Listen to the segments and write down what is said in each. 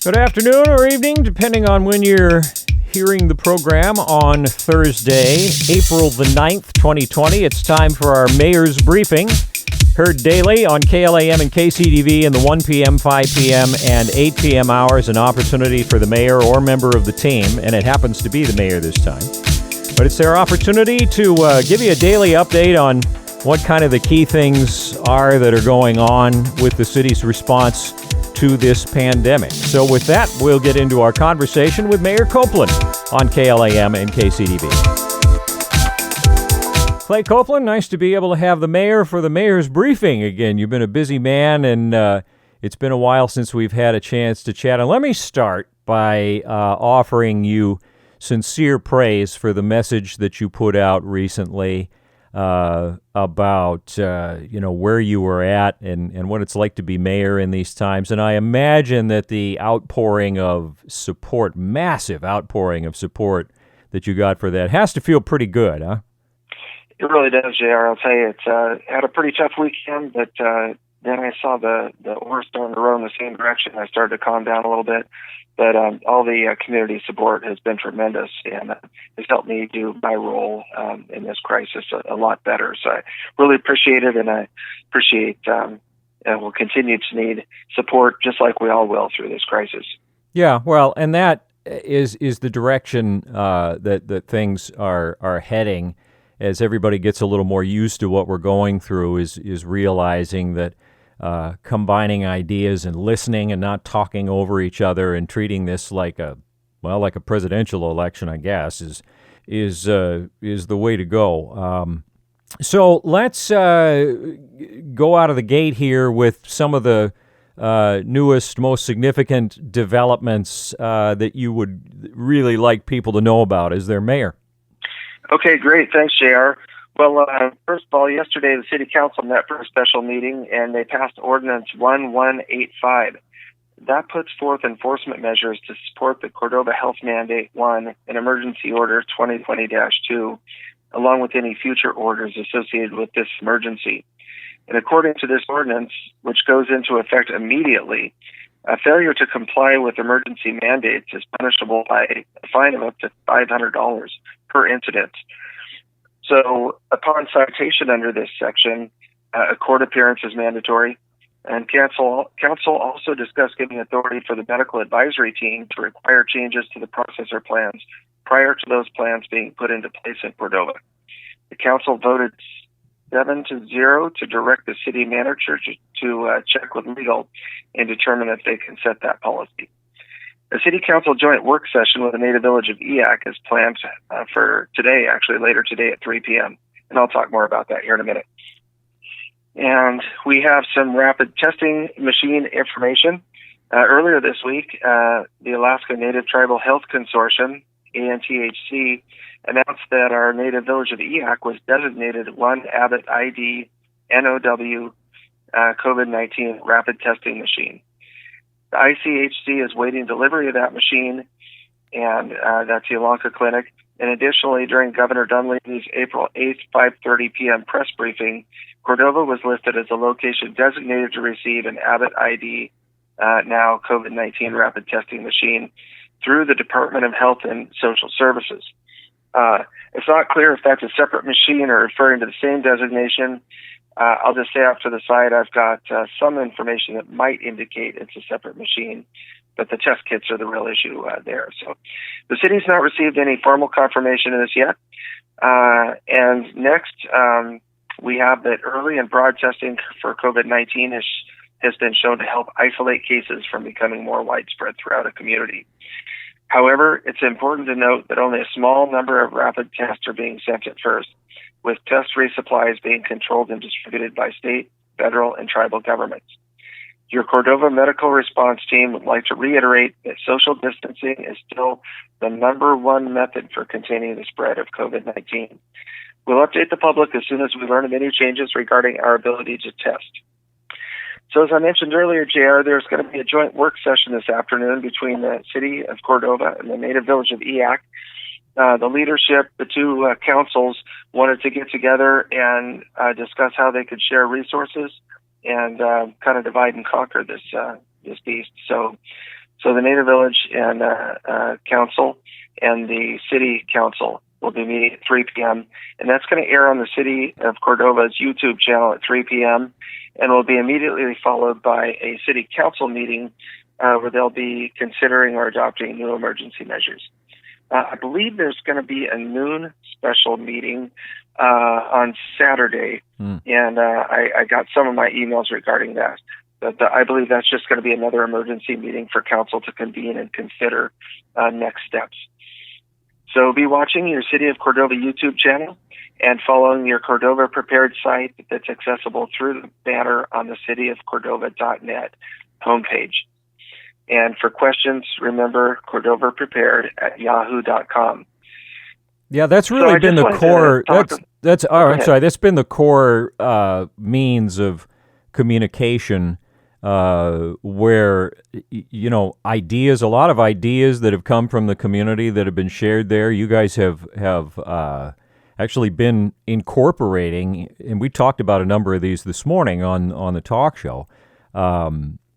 Good afternoon or evening, depending on when you're hearing the program on Thursday, April the 9th, 2020. It's time for our Mayor's Briefing, heard daily on KLAM and KCDV in the 1 p.m., 5 p.m., and 8 p.m. hours, an opportunity for the mayor or member of the team, and it happens to be the mayor this time. But it's their opportunity to give you a daily update on what kind of the key things are that are going on with the city's response to this pandemic. So with that, we'll get into our conversation with Mayor Koplin on KLAM and KCDV. Clay Copeland, nice to be able to have the mayor for the Mayor's Briefing again. You've been a busy man, and it's been a while since we've had a chance to chat. And let me start by offering you sincere praise for the message that you put out recently about where you were at and what it's like to be mayor in these times. And I imagine that the outpouring of support, massive outpouring of support that you got for that has to feel pretty good, huh? It really does, JR. I'll tell you, it's had a pretty tough weekend, but then I saw the oars starting to row in the same direction. I started to calm down a little bit. But all the community support has been tremendous, and has helped me do my role in this crisis a lot better. So I really appreciate it, and I appreciate and will continue to need support just like we all will through this crisis. Yeah, well, and that is the direction that things are heading as everybody gets a little more used to what we're going through, is realizing that combining ideas and listening and not talking over each other and treating this like a presidential election, I guess, is the way to go. So let's go out of the gate here with some of the newest, most significant developments that you would really like people to know about as their mayor. Okay, great. Thanks, JR. Well, first of all, yesterday the City Council met for a special meeting, and they passed Ordinance 1185. That puts forth enforcement measures to support the Cordova Health Mandate 1 and Emergency Order 2020-2, along with any future orders associated with this emergency. And according to this ordinance, which goes into effect immediately, a failure to comply with emergency mandates is punishable by a fine of up to $500 per incident. So upon citation under this section, a court appearance is mandatory, and council also discussed giving authority for the medical advisory team to require changes to the processor plans prior to those plans being put into place in Cordova. The council voted 7-0 to direct the city manager to check with legal and determine if they can set that policy. The City Council joint work session with the Native Village of Eyak is planned for today, actually later today at 3 p.m. And I'll talk more about that here in a minute. And we have some rapid testing machine information. Earlier this week, the Alaska Native Tribal Health Consortium, ANTHC, announced that our Native Village of Eyak was designated one Abbott ID NOW COVID-19 rapid testing machine. The ICHC is waiting delivery of that machine, and that's the Yolonka Clinic. And additionally, during Governor Dunleavy's April 8th, 5:30 p.m. press briefing, Cordova was listed as a location designated to receive an Abbott ID now COVID-19 rapid testing machine through the Department of Health and Social Services. It's not clear if that's a separate machine or referring to the same designation. I'll just say off to the side, I've got some information that might indicate it's a separate machine, but the test kits are the real issue there. So the city's not received any formal confirmation of this yet. And next, we have that early and broad testing for COVID-19 has been shown to help isolate cases from becoming more widespread throughout a community. However, it's important to note that only a small number of rapid tests are being sent at first, with test resupplies being controlled and distributed by state, federal, and tribal governments. Your Cordova medical response team would like to reiterate that social distancing is still the number one method for containing the spread of COVID-19. We'll update the public as soon as we learn of any changes regarding our ability to test. So as I mentioned earlier, JR, there's going to be a joint work session this afternoon between the City of Cordova and the Native Village of Eyak. The leadership, the two councils, wanted to get together and discuss how they could share resources and kind of divide and conquer this beast. So So the Native Village and Council and the City Council will be meeting at 3 p.m. And that's going to air on the City of Cordova's YouTube channel at 3 p.m. and will be immediately followed by a City Council meeting where they'll be considering or adopting new emergency measures. I believe there's going to be a noon special meeting on Saturday, and I got some of my emails regarding that. But I believe that's just going to be another emergency meeting for council to convene and consider next steps. So be watching your City of Cordova YouTube channel and following your Cordova Prepared site that's accessible through the banner on the cityofcordova.net homepage. And for questions, remember cordovaprepared@yahoo.com. Yeah, that's really been the core. That's been the core means of communication, where ideas, a lot of ideas that have come from the community that have been shared there. You guys have actually been incorporating, and we talked about a number of these this morning on the talk show.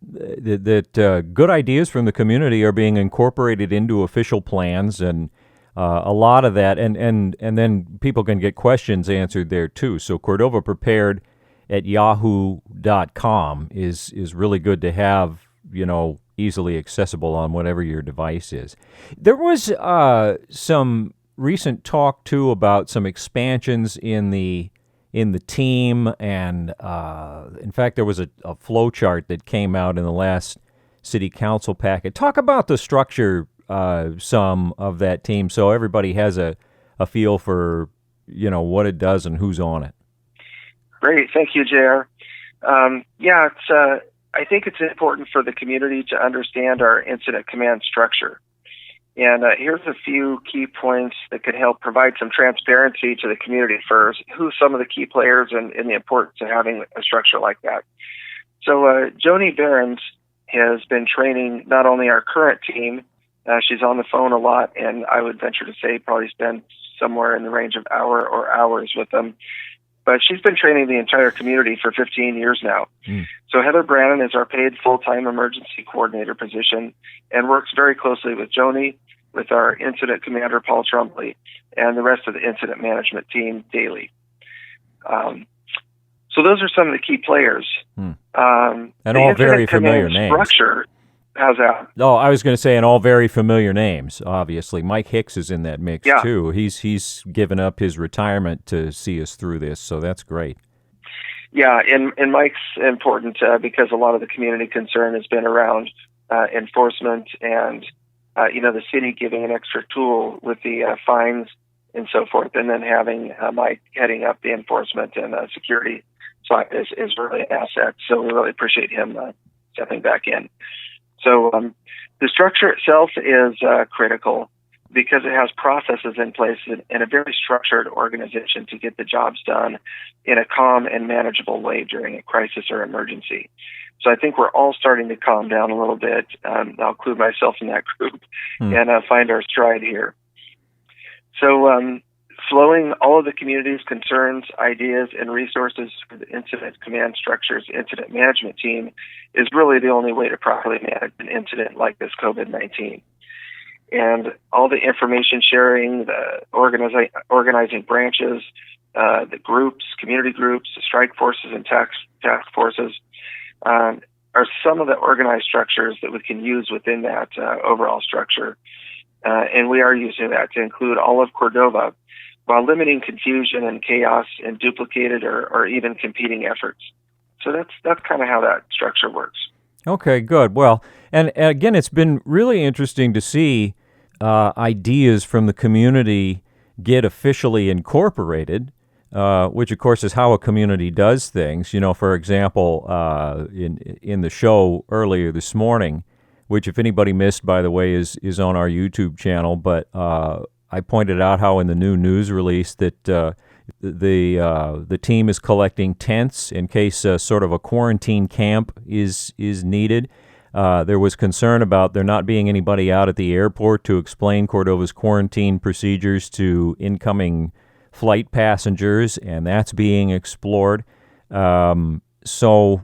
That good ideas from the community are being incorporated into official plans, and a lot of that, and then people can get questions answered there too. So Cordova Prepared at yahoo.com is really good to have, easily accessible on whatever your device is. There was some recent talk too about some expansions in the team, and in fact, there was a flow chart that came out in the last city council packet. Talk about the structure, some of that team, so everybody has a feel for what it does and who's on it. Great, thank you, JR. I think it's important for the community to understand our incident command structure. And here's a few key points that could help provide some transparency to the community first, who some of the key players and the importance of having a structure like that. So Joni Behrens has been training not only our current team, she's on the phone a lot, and I would venture to say probably spend somewhere in the range of hour or hours with them. But she's been training the entire community for 15 years now. So Heather Brannon is our paid full-time emergency coordinator position and works very closely with Joni, with our incident commander, Paul Trumbley, and the rest of the incident management team daily. So those are some of the key players. And all very familiar names. Structure, how's that? Oh, I was going to say, and all very familiar names, obviously. Mike Hicks is in that mix, too. He's given up his retirement to see us through this, so that's great. Yeah, and Mike's important because a lot of the community concern has been around enforcement and, the city giving an extra tool with the fines and so forth, and then having Mike heading up the enforcement and security side is really an asset. So we really appreciate him stepping back in. So the structure itself is critical because it has processes in place and a very structured organization to get the jobs done in a calm and manageable way during a crisis or emergency. So I think we're all starting to calm down a little bit. I'll include myself in that group and find our stride here. So flowing all of the community's concerns, ideas, and resources for the incident command structure's incident management team is really the only way to properly manage an incident like this COVID-19. And all the information sharing, the organizing branches, the groups, community groups, the strike forces and task forces are some of the organized structures that we can use within that overall structure. And we are using that to include all of Cordova while limiting confusion and chaos and duplicated or even competing efforts. So that's kind of how that structure works. Okay, good. Well, and again, it's been really interesting to see ideas from the community get officially incorporated, which of course is how a community does things. For example, in the show earlier this morning, which if anybody missed, by the way, is on our YouTube channel, but I pointed out how in the new news release that the team is collecting tents in case sort of a quarantine camp is needed. There was concern about there not being anybody out at the airport to explain Cordova's quarantine procedures to incoming flight passengers, and that's being explored. So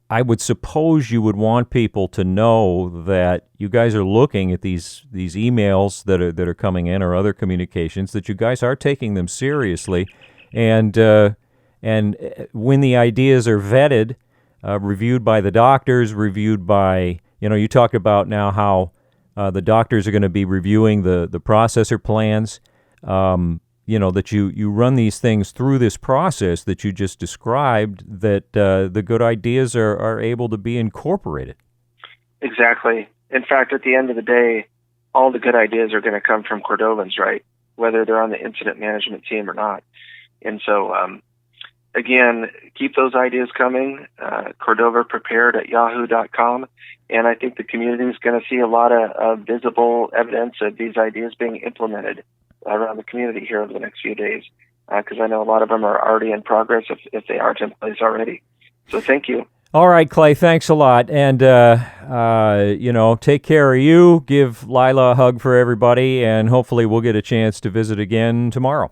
I would suppose you would want people to know that you guys are looking at these emails that are coming in or other communications, that you guys are taking them seriously, and when the ideas are vetted, reviewed by the doctors, reviewed by, you talked about now how the doctors are going to be reviewing the processor plans. That you run these things through this process that you just described, that the good ideas are able to be incorporated. Exactly. In fact, at the end of the day, all the good ideas are going to come from Cordovans, right? Whether they're on the incident management team or not. And so, again, keep those ideas coming. CordovaPrepared@yahoo.com. And I think the community is going to see a lot of visible evidence of these ideas being implemented around the community here over the next few days, because I know a lot of them are already in progress if they aren't in place already. So thank you. All right, Clay, thanks a lot. And, take care of you. Give Lila a hug for everybody, and hopefully we'll get a chance to visit again tomorrow.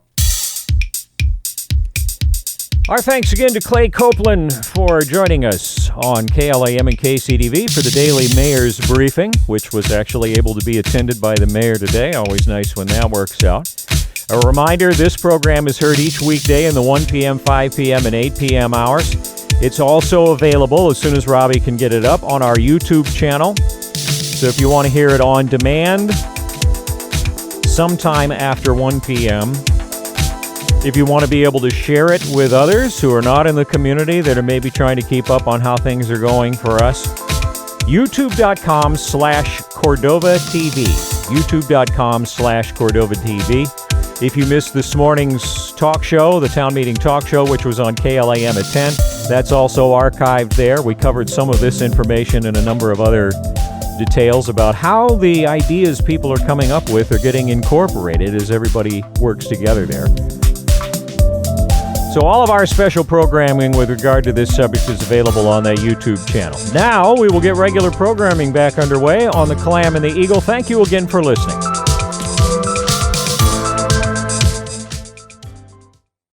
Our thanks again to Clay Copeland for joining us on KLAM and KCTV for the daily Mayor's Briefing, which was actually able to be attended by the mayor today. Always nice when that works out. A reminder, this program is heard each weekday in the 1 p.m., 5 p.m., and 8 p.m. hours. It's also available, as soon as Robbie can get it up, on our YouTube channel. So if you want to hear it on demand, sometime after 1 p.m., if you want to be able to share it with others who are not in the community that are maybe trying to keep up on how things are going for us, youtube.com/Cordova TV. youtube.com/Cordova TV. If you missed this morning's talk show, the town meeting talk show, which was on KLAM at 10, that's also archived there. We covered some of this information and a number of other details about how the ideas people are coming up with are getting incorporated as everybody works together there. So all of our special programming with regard to this subject is available on that YouTube channel. Now we will get regular programming back underway on the Clam and the Eagle. Thank you again for listening.